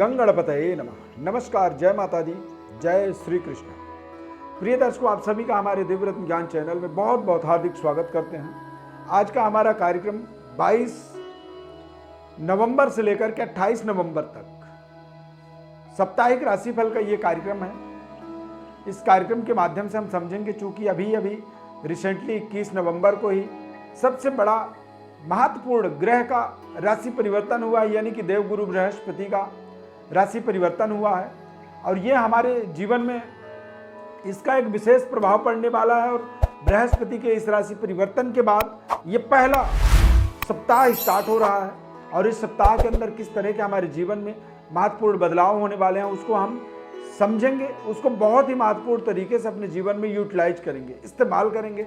गंगणपतये नमः। नमस्कार, जय माता दी, जय श्री कृष्ण। प्रिय दर्शकों, आप सभी का हमारे दिव्यरत्न ज्ञान चैनल में बहुत बहुत हार्दिक स्वागत करते हैं। आज का हमारा कार्यक्रम 22 नवंबर से लेकर के 28 नवंबर तक साप्ताहिक राशिफल का ये कार्यक्रम है। इस कार्यक्रम के माध्यम से हम समझेंगे, चूंकि अभी रिसेंटली 21 नवंबर को ही सबसे बड़ा महत्वपूर्ण ग्रह का राशि परिवर्तन हुआ है, यानी कि देवगुरु बृहस्पति का राशि परिवर्तन हुआ है और ये हमारे जीवन में इसका एक विशेष प्रभाव पड़ने वाला है। और बृहस्पति के इस राशि परिवर्तन के बाद ये पहला सप्ताह स्टार्ट हो रहा है और इस सप्ताह के अंदर किस तरह के हमारे जीवन में महत्वपूर्ण बदलाव होने वाले हैं उसको हम समझेंगे, उसको बहुत ही महत्वपूर्ण तरीके से अपने जीवन में यूटिलाइज करेंगे, इस्तेमाल करेंगे।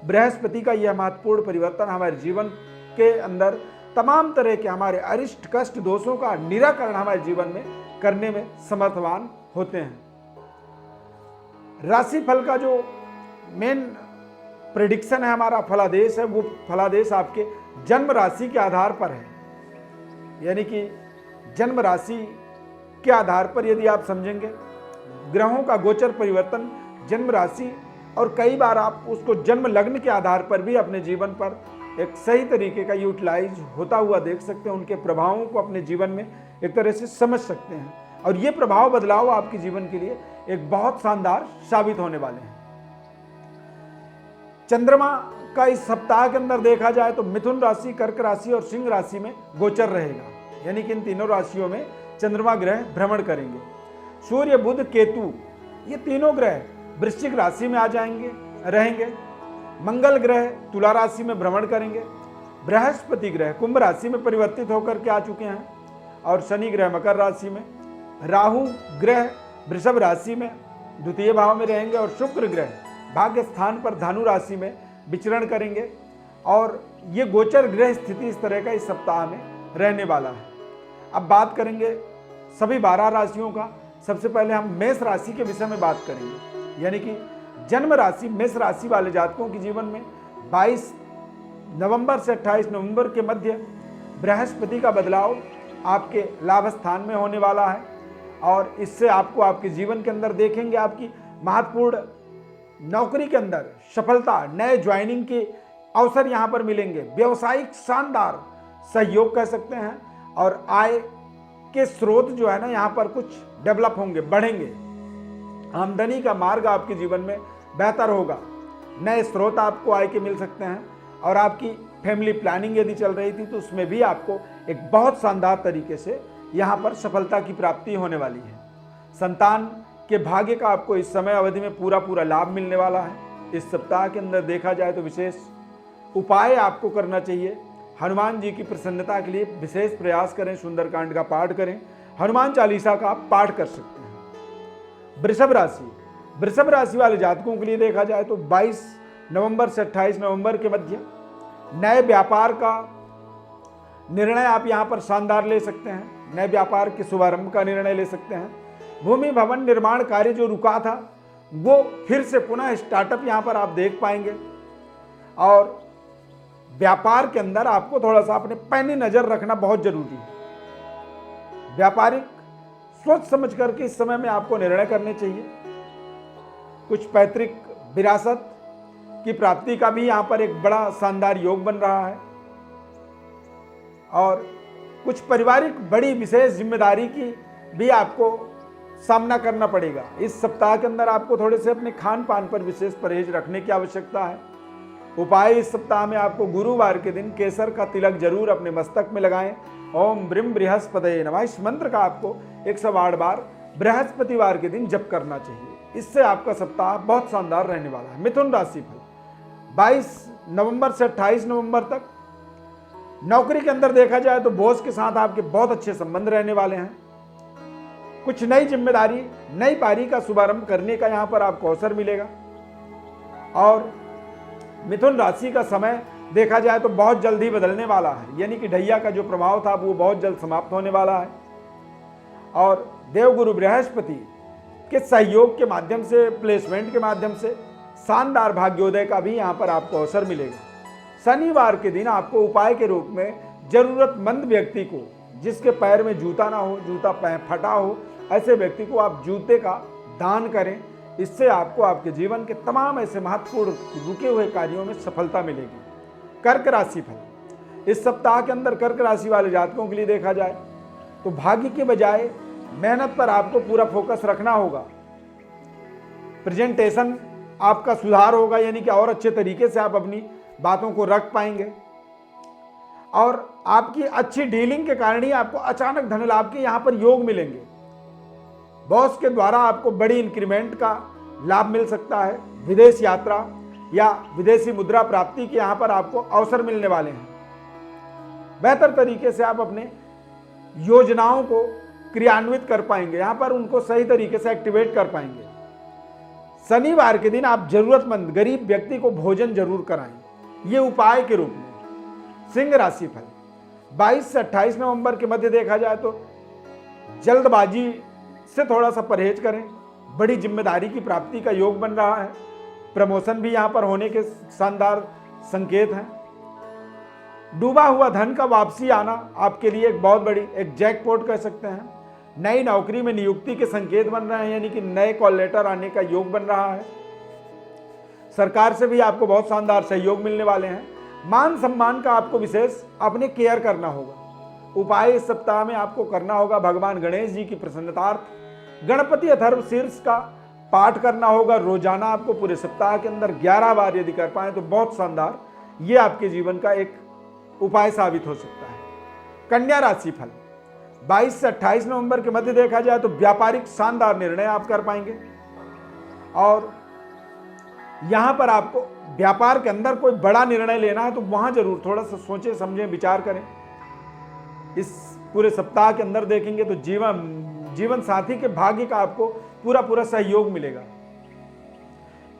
बृहस्पति का यह महत्वपूर्ण परिवर्तन हमारे जीवन के अंदर तमाम तरह के हमारे अरिष्ट कष्ट दोषों का निराकरण हमारे जीवन में करने में समर्थवान होते हैं। राशिफल का जो मेन प्रेडिक्शन है, हमारा फलादेश है, वो फलादेश आपके जन्म राशि के आधार पर है। यानी कि जन्म राशि के आधार पर यदि आप समझेंगे, ग्रहों का गोचर परिवर्तन जन्म राशि और कई बार आप उसको जन्म लग्न के आधार पर भी अपने जीवन पर एक सही तरीके का यूटिलाइज होता हुआ देख सकते हैं। उनके प्रभावों को अपने जीवन में एक तरह से समझ सकते हैं और ये प्रभाव बदलाव आपके जीवन के लिए एक बहुत शानदार साबित होने वाले हैं। चंद्रमा का इस सप्ताह के अंदर देखा जाए तो मिथुन राशि, कर्क राशि और सिंह राशि में गोचर रहेगा, यानी कि इन तीनों राशियों में चंद्रमा ग्रह भ्रमण करेंगे। सूर्य, बुध, केतु ये तीनों ग्रह वृश्चिक राशि में आ जाएंगे, रहेंगे। मंगल ग्रह तुला राशि में भ्रमण करेंगे। बृहस्पति ग्रह कुंभ राशि में परिवर्तित होकर के आ चुके हैं और शनि ग्रह मकर राशि में। राहु ग्रह वृषभ राशि में द्वितीय भाव में रहेंगे और शुक्र ग्रह भाग्य स्थान पर धनु राशि में विचरण करेंगे। और ये गोचर ग्रह स्थिति इस तरह का इस सप्ताह में रहने वाला है। अब बात करेंगे सभी 12 राशियों का। सबसे पहले हम मेष राशि के विषय में बात करेंगे, यानी कि जन्म राशि मेष राशि वाले जातकों के जीवन में 22 नवंबर से 28 नवंबर के मध्य बृहस्पति का बदलाव आपके लाभ स्थान में होने वाला है और इससे आपको आपके जीवन के अंदर देखेंगे आपकी महत्वपूर्ण नौकरी के अंदर सफलता, नए ज्वाइनिंग के अवसर यहाँ पर मिलेंगे। व्यवसायिक शानदार सहयोग कह सकते हैं और आय के स्रोत जो है ना, यहाँ पर कुछ डेवलप होंगे, बढ़ेंगे। आमदनी का मार्ग आपके जीवन में बेहतर होगा, नए स्रोत आपको आय के मिल सकते हैं और आपकी फैमिली प्लानिंग यदि चल रही थी तो उसमें भी आपको एक बहुत शानदार तरीके से यहाँ पर सफलता की प्राप्ति होने वाली है। संतान के भाग्य का आपको इस समय अवधि में पूरा लाभ मिलने वाला है। इस सप्ताह के अंदर देखा जाए तो विशेष उपाय आपको करना चाहिए। हनुमान जी की प्रसन्नता के लिए विशेष प्रयास करें, सुंदरकांड का पाठ करें, हनुमान चालीसा का आप पाठ कर सकते हैं। वृषभ राशि वाले जातकों के लिए देखा जाए तो 22 नवंबर से 28 नवंबर के मध्य नए व्यापार का निर्णय आप यहां पर शानदार ले सकते हैं। नए व्यापार के शुभारंभ का निर्णय ले सकते हैं। भूमि भवन निर्माण कार्य जो रुका था वो फिर से पुनः स्टार्टअप यहां पर आप देख पाएंगे और व्यापार के अंदर आपको थोड़ा सा अपने पैनी नजर रखना बहुत जरूरी है। व्यापारिक सोच समझ करके इस समय में आपको निर्णय करने चाहिए। कुछ पैतृक विरासत की प्राप्ति का भी यहाँ पर एक बड़ा शानदार योग बन रहा है और कुछ पारिवारिक बड़ी विशेष जिम्मेदारी की भी आपको सामना करना पड़ेगा। इस सप्ताह के अंदर आपको थोड़े से अपने खान पान पर विशेष परहेज रखने की आवश्यकता है। उपाय इस सप्ताह में आपको गुरुवार के दिन केसर का तिलक जरूर अपने मस्तक में लगाएं। ओम ब्रीम बृहस्पतये नमः, इस मंत्र का आपको 108 बार बृहस्पतिवार के दिन जप करना चाहिए। इससे आपका सप्ताह बहुत शानदार रहने वाला है। मिथुन राशि फल 22 नवंबर से 28 नवंबर तक नौकरी के अंदर देखा जाए तो बॉस के साथ आपके बहुत अच्छे संबंध रहने वाले हैं। कुछ नई जिम्मेदारी, नई पारी का शुभारंभ करने का यहाँ पर आपको अवसर मिलेगा और मिथुन राशि का समय देखा जाए तो बहुत जल्द ही बदलने वाला है, यानी कि ढैया का जो प्रभाव था वो बहुत जल्द समाप्त होने वाला है और देवगुरु बृहस्पति के सहयोग के माध्यम से, प्लेसमेंट के माध्यम से शानदार भाग्योदय का भी यहाँ पर आपको अवसर मिलेगा। शनिवार के दिन आपको उपाय के रूप में जरूरतमंद व्यक्ति को जिसके पैर में जूता ना हो, जूता फटा हो, ऐसे व्यक्ति को आप जूते का दान करें। इससे आपको आपके जीवन के तमाम ऐसे महत्वपूर्ण रुके हुए कार्यों में सफलता मिलेगी। कर्क राशि फल, इस सप्ताह के अंदर कर्क राशि वाले जातकों के लिए देखा जाए तो भाग्य के बजाय मेहनत पर आपको पूरा फोकस रखना होगा। प्रेजेंटेशन आपका सुधार होगा, यानी कि और अच्छे तरीके से आप अपनी बातों को रख पाएंगे और आपकी अच्छी डीलिंग के कारण ही आपको अचानक धन लाभ के यहां पर योग मिलेंगे। बॉस के द्वारा आपको बड़ी इंक्रीमेंट का लाभ मिल सकता है। विदेश यात्रा या विदेशी मुद्रा प्राप्ति के यहां पर आपको अवसर मिलने वाले हैं। बेहतर तरीके से आप अपने योजनाओं को क्रियान्वित कर पाएंगे, यहां पर उनको सही तरीके से एक्टिवेट कर पाएंगे। शनिवार के दिन आप जरूरतमंद गरीब व्यक्ति को भोजन जरूर कराएं, ये उपाय के रूप में। सिंह राशि फल, 22 से 28 नवंबर के मध्य देखा जाए तो जल्दबाजी से थोड़ा सा परहेज करें। बड़ी जिम्मेदारी की प्राप्ति का योग बन रहा है। प्रमोशन भी यहां पर होने के शानदार संकेत हैं। डूबा हुआ धन का वापसी आना आपके लिए एक बहुत बड़ी, एक जैकपॉट कह सकते हैं। नई नौकरी में नियुक्ति के संकेत बन रहे हैं, यानी कि नए कॉल लेटर आने का योग बन रहा है। सरकार से भी आपको बहुत शानदार सहयोग मिलने वाले हैं। मान सम्मान का आपको विशेष अपने केयर करना होगा। उपाय इस सप्ताह में आपको करना होगा भगवान गणेश जी की प्रसन्नतार्थ गणपति अथर्व शीर्ष का पाठ करना होगा रोजाना। आपको पूरे सप्ताह के अंदर 11 बार यदि कर पाए तो बहुत शानदार ये आपके जीवन का एक उपाय साबित हो सकता है। कन्या राशि फल, 22 से 28 नवंबर के मध्य देखा जाए तो व्यापारिक शानदार निर्णय आप कर पाएंगे और यहां पर आपको व्यापार के अंदर कोई बड़ा निर्णय लेना है तो वहां जरूर थोड़ा सा सोचें समझें विचार करें। इस पूरे सप्ताह के अंदर देखेंगे तो जीवन साथी के भाग्य का आपको पूरा सहयोग मिलेगा।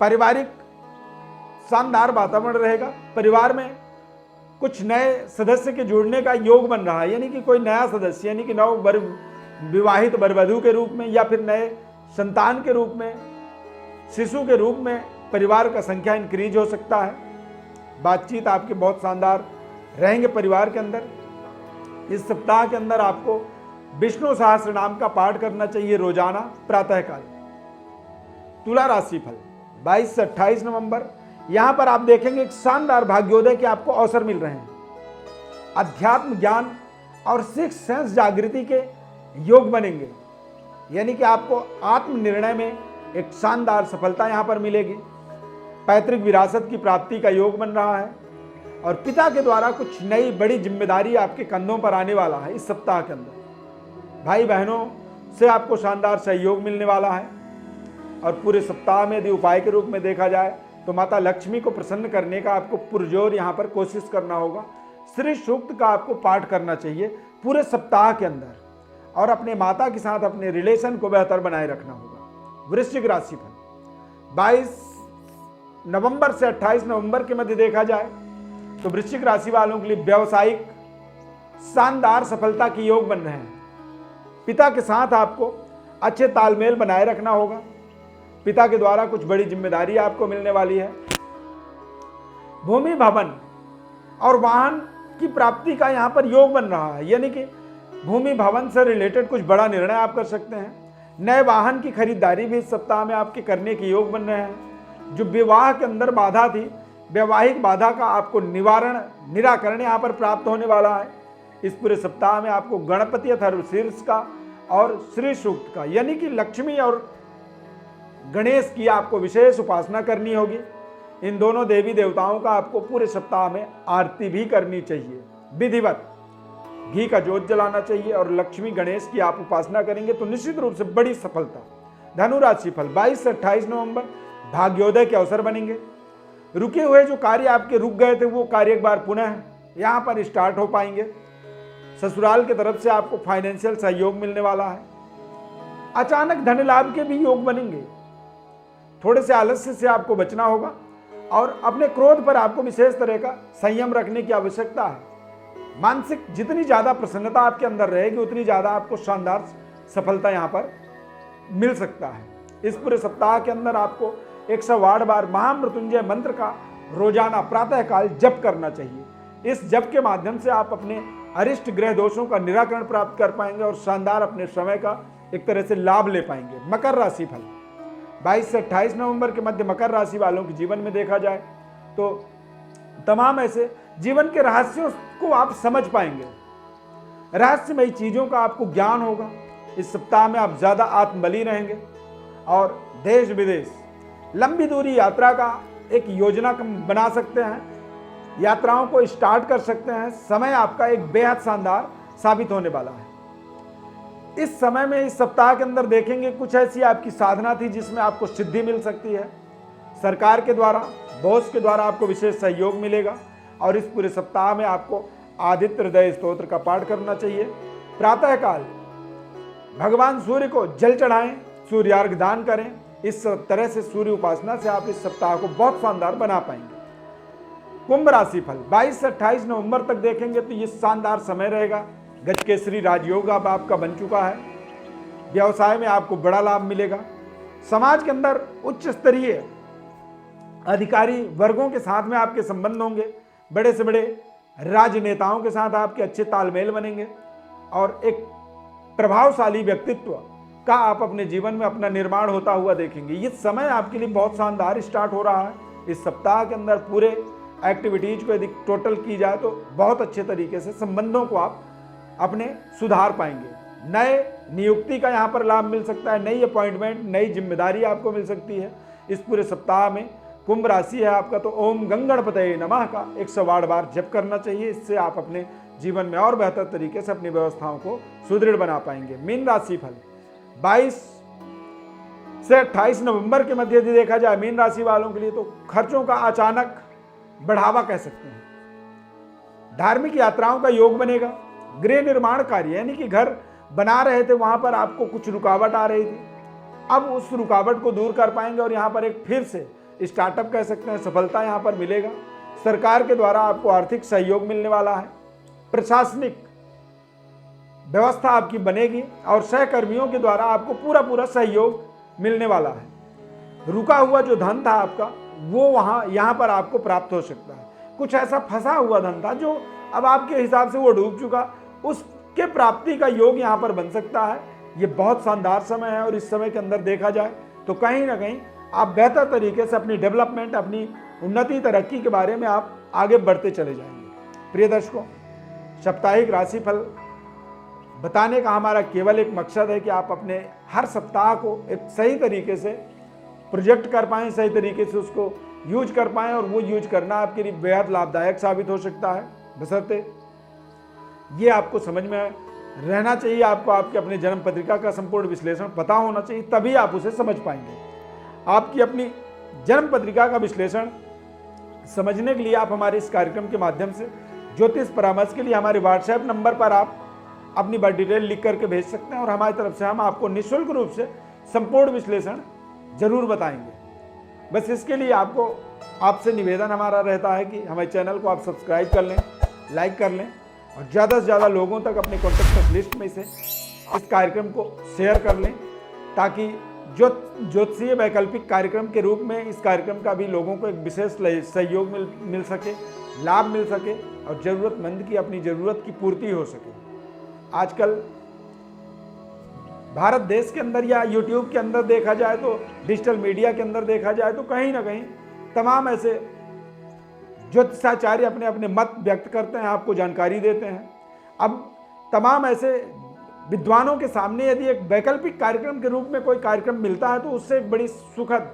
पारिवारिक शानदार वातावरण रहेगा। परिवार में कुछ नए सदस्य के जुड़ने का योग बन रहा है, यानी कि कोई नया सदस्य, यानी कि नव विवाहित वरवधू के रूप में या फिर नए संतान के रूप में, शिशु के रूप में परिवार का संख्या इंक्रीज हो सकता है। बातचीत आपके बहुत शानदार रहेंगे परिवार के अंदर। इस सप्ताह के अंदर आपको विष्णु सहस्त्र नाम का पाठ करना चाहिए रोजाना प्रातःकाल। तुला राशि फल, 22 से 28 नवंबर, यहां पर आप देखेंगे एक शानदार भाग्योदय के आपको अवसर मिल रहे हैं। अध्यात्म ज्ञान और सिक्स सेंस जागृति के योग बनेंगे, यानी कि आपको आत्म निर्णय में एक शानदार सफलता यहां पर मिलेगी। पैतृक विरासत की प्राप्ति का योग बन रहा है और पिता के द्वारा कुछ नई बड़ी जिम्मेदारी आपके कंधों पर आने वाला है इस सप्ताह के अंदर। भाई बहनों से आपको शानदार सहयोग मिलने वाला है और पूरे सप्ताह में यदि उपाय के रूप में देखा जाए तो माता लक्ष्मी को प्रसन्न करने का आपको पुरजोर यहाँ पर कोशिश करना होगा। श्री सूक्त का आपको पाठ करना चाहिए पूरे सप्ताह के अंदर और अपने माता के साथ अपने रिलेशन को बेहतर बनाए रखना होगा। वृश्चिक राशि फल, 22 नवंबर से 28 नवंबर के मध्य देखा जाए तो वृश्चिक राशि वालों के लिए व्यावसायिक शानदार सफलता के योग बन रहे हैं। पिता के साथ आपको अच्छे तालमेल बनाए रखना होगा। पिता के द्वारा कुछ बड़ी जिम्मेदारी आपको मिलने वाली है। भूमि भवन और वाहन की प्राप्ति का यहां पर योग बन रहा है, यानी कि भूमि भवन से रिलेटेड कुछ बड़ा निर्णय आप कर सकते हैं। नए वाहन की खरीदारी भी इस सप्ताह में आपके करने के योग बन रहे हैं। जो विवाह के अंदर बाधा थी, वैवाहिक बाधा का आपको निराकरण यहाँ पर प्राप्त होने वाला है। इस पूरे सप्ताह में आपको गणपति अथर्व शीर्ष का और श्री सूक्त का, यानी कि लक्ष्मी और गणेश की आपको विशेष उपासना करनी होगी। इन दोनों देवी देवताओं का आपको पूरे सप्ताह में आरती भी करनी चाहिए। विधिवत घी का जोत जलाना चाहिए और लक्ष्मी गणेश की आप उपासना करेंगे तो निश्चित रूप से बड़ी सफलता। धनु राशि फल, 22 से 28 नवंबर, भाग्योदय के अवसर बनेंगे। रुके हुए जो कार्य आपके रुक गए थे वो कार्य एक बार पुनः यहाँ पर स्टार्ट हो पाएंगे। ससुराल की तरफ से आपको फाइनेंशियल सहयोग मिलने वाला है। अचानक धन लाभ के भी योग बनेंगे। थोड़े से आलस्य से आपको बचना होगा और अपने क्रोध पर आपको विशेष तरह का संयम रखने की आवश्यकता है। मानसिक जितनी ज्यादा प्रसन्नता आपके अंदर रहेगी उतनी ज्यादा आपको शानदार सफलता यहाँ पर मिल सकता है। इस पूरे सप्ताह के अंदर आपको 108 बार महामृत्युंजय मंत्र का रोजाना प्रातःकाल जप करना चाहिए। इस जप के माध्यम से आप अपने अरिष्ट ग्रह दोषों का निराकरण प्राप्त कर पाएंगे और शानदार अपने समय का एक तरह से लाभ ले पाएंगे। मकर राशि फल 22 से 28 नवंबर के मध्य मकर राशि वालों के जीवन में देखा जाए तो तमाम ऐसे जीवन के रहस्यों को आप समझ पाएंगे, रहस्यमयी चीजों का आपको ज्ञान होगा। इस सप्ताह में आप ज्यादा आत्मबली रहेंगे और देश विदेश लंबी दूरी यात्रा का एक योजना बना सकते हैं, यात्राओं को स्टार्ट कर सकते हैं। समय आपका एक बेहद शानदार साबित होने वाला है। इस समय में इस सप्ताह के अंदर देखेंगे कुछ ऐसी आपकी साधना थी जिसमें आपको सिद्धि मिल सकती है। सरकार के द्वारा, बॉस के द्वारा आपको विशेष सहयोग मिलेगा और इस पूरे सप्ताह में आपको आदित्य हृदय स्तोत्र का पाठ करना चाहिए। प्रातःकाल भगवान सूर्य को जल चढ़ाएं, सूर्यार्घ दान करें। इस तरह से सूर्य उपासना से आप इस सप्ताह को बहुत शानदार बना पाएंगे। कुंभ राशि फल 22 से 28 नवंबर तक देखेंगे तो ये शानदार समय रहेगा। गजकेसरी राजयोग अब आपका बन चुका है। व्यवसाय में आपको बड़ा लाभ मिलेगा। समाज के अंदर उच्च स्तरीय अधिकारी वर्गों के साथ में आपके संबंध होंगे। बड़े से बड़े राजनेताओं के साथ आपके अच्छे तालमेल बनेंगे और एक प्रभावशाली व्यक्तित्व का आप अपने जीवन में अपना निर्माण होता हुआ देखेंगे। ये समय आपके लिए बहुत शानदार स्टार्ट हो रहा है। इस सप्ताह के अंदर पूरे एक्टिविटीज को यदि टोटल की जाए तो बहुत अच्छे तरीके से संबंधों को आप अपने सुधार पाएंगे। नए नियुक्ति का यहाँ पर लाभ मिल सकता है, नई अपॉइंटमेंट, नई जिम्मेदारी आपको मिल सकती है। इस पूरे सप्ताह में कुंभ राशि है आपका तो ओम गंगणपतये नमः का 108 बार जप करना चाहिए। इससे आप अपने जीवन में और बेहतर तरीके से अपनी व्यवस्थाओं को सुदृढ़ बना पाएंगे। मीन राशि फल 22 से 28 नवंबर के मध्य यदि देखा जाए मीन राशि वालों के लिए तो खर्चों का अचानक बढ़ावा कह सकते हैं। धार्मिक यात्राओं का योग बनेगा। गृह निर्माण कार्य यानी कि घर बना रहे थे वहां पर आपको कुछ रुकावट आ रही थी, अब उस रुकावट को दूर कर पाएंगे और यहाँ पर एक फिर से स्टार्टअप कह सकते हैं, सफलता यहाँ पर मिलेगा। सरकार के द्वारा आपको आर्थिक सहयोग मिलने वाला है। प्रशासनिक व्यवस्था आपकी बनेगी और सहकर्मियों के द्वारा आपको पूरा सहयोग मिलने वाला है। रुका हुआ जो धन था आपका वो यहाँ पर आपको प्राप्त हो सकता है। कुछ ऐसा फंसा हुआ धन था जो अब आपके हिसाब से वो डूब चुका, उसके प्राप्ति का योग यहाँ पर बन सकता है। ये बहुत शानदार समय है और इस समय के अंदर देखा जाए तो कहीं ना कहीं आप बेहतर तरीके से अपनी डेवलपमेंट, अपनी उन्नति, तरक्की के बारे में आप आगे बढ़ते चले जाएंगे। प्रिय दर्शकों, साप्ताहिक राशिफल बताने का हमारा केवल एक मकसद है कि आप अपने हर सप्ताह को एक सही तरीके से प्रोजेक्ट कर पाएँ, सही तरीके से उसको यूज कर पाएँ और वो यूज करना आपके लिए बेहद लाभदायक साबित हो सकता है। बशर्ते ये आपको समझ में रहना चाहिए, आपको आपके अपने जन्म पत्रिका का संपूर्ण विश्लेषण पता होना चाहिए, तभी आप उसे समझ पाएंगे। आपकी अपनी जन्म पत्रिका का विश्लेषण समझने के लिए आप हमारे इस कार्यक्रम के माध्यम से ज्योतिष परामर्श के लिए हमारे व्हाट्सएप नंबर पर आप अपनी बात डिटेल लिख करके भेज सकते हैं और हमारी तरफ से हम आपको निःशुल्क रूप से संपूर्ण विश्लेषण जरूर बताएंगे। बस इसके लिए आपसे निवेदन हमारा रहता है कि हमारे चैनल को आप सब्सक्राइब कर लें, लाइक कर लें और ज़्यादा से ज़्यादा लोगों तक अपने कॉन्टैक्ट लिस्ट में से इस कार्यक्रम को शेयर कर लें, ताकि ज्योतिषीय वैकल्पिक कार्यक्रम के रूप में इस कार्यक्रम का भी लोगों को एक विशेष सहयोग मिल सके, लाभ मिल सके और ज़रूरतमंद की अपनी ज़रूरत की पूर्ति हो सके। आजकल भारत देश के अंदर या यूट्यूब के अंदर देखा जाए तो, डिजिटल मीडिया के अंदर देखा जाए तो कहीं ना कहीं तमाम ऐसे ज्योतिषाचार्य अपने अपने मत व्यक्त करते हैं, आपको जानकारी देते हैं। अब तमाम ऐसे विद्वानों के सामने यदि एक वैकल्पिक कार्यक्रम के रूप में कोई कार्यक्रम मिलता है तो उससे एक बड़ी सुखद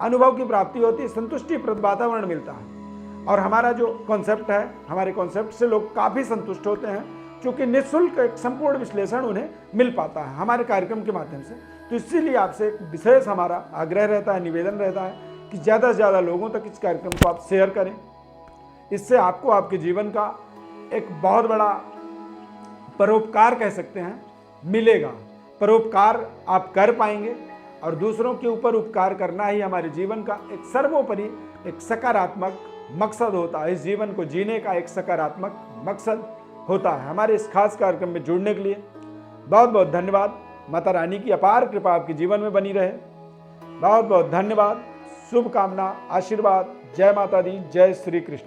अनुभव की प्राप्ति होती है, संतुष्टिप्रद वातावरण मिलता है और हमारा जो कॉन्सेप्ट है, हमारे कॉन्सेप्ट से लोग काफ़ी संतुष्ट होते हैं, क्योंकि निःशुल्क एक संपूर्ण विश्लेषण उन्हें मिल पाता है हमारे कार्यक्रम के माध्यम से। तो इसीलिए आपसे एक विशेष हमारा आग्रह रहता है, निवेदन रहता है कि ज़्यादा से ज़्यादा लोगों तक इस कार्यक्रम को आप शेयर करें। इससे आपको आपके जीवन का एक बहुत बड़ा परोपकार कह सकते हैं मिलेगा। परोपकार आप कर पाएंगे और दूसरों के ऊपर उपकार करना ही हमारे जीवन का एक सर्वोपरि एक सकारात्मक मकसद होता है। इस जीवन को जीने का एक सकारात्मक मकसद होता है। हमारे इस खास कार्यक्रम में जुड़ने के लिए बहुत बहुत धन्यवाद। माता रानी की अपार कृपा आपके जीवन में बनी रहे। बहुत बहुत धन्यवाद, शुभकामना, आशीर्वाद। जय माता दी, जय श्री कृष्ण।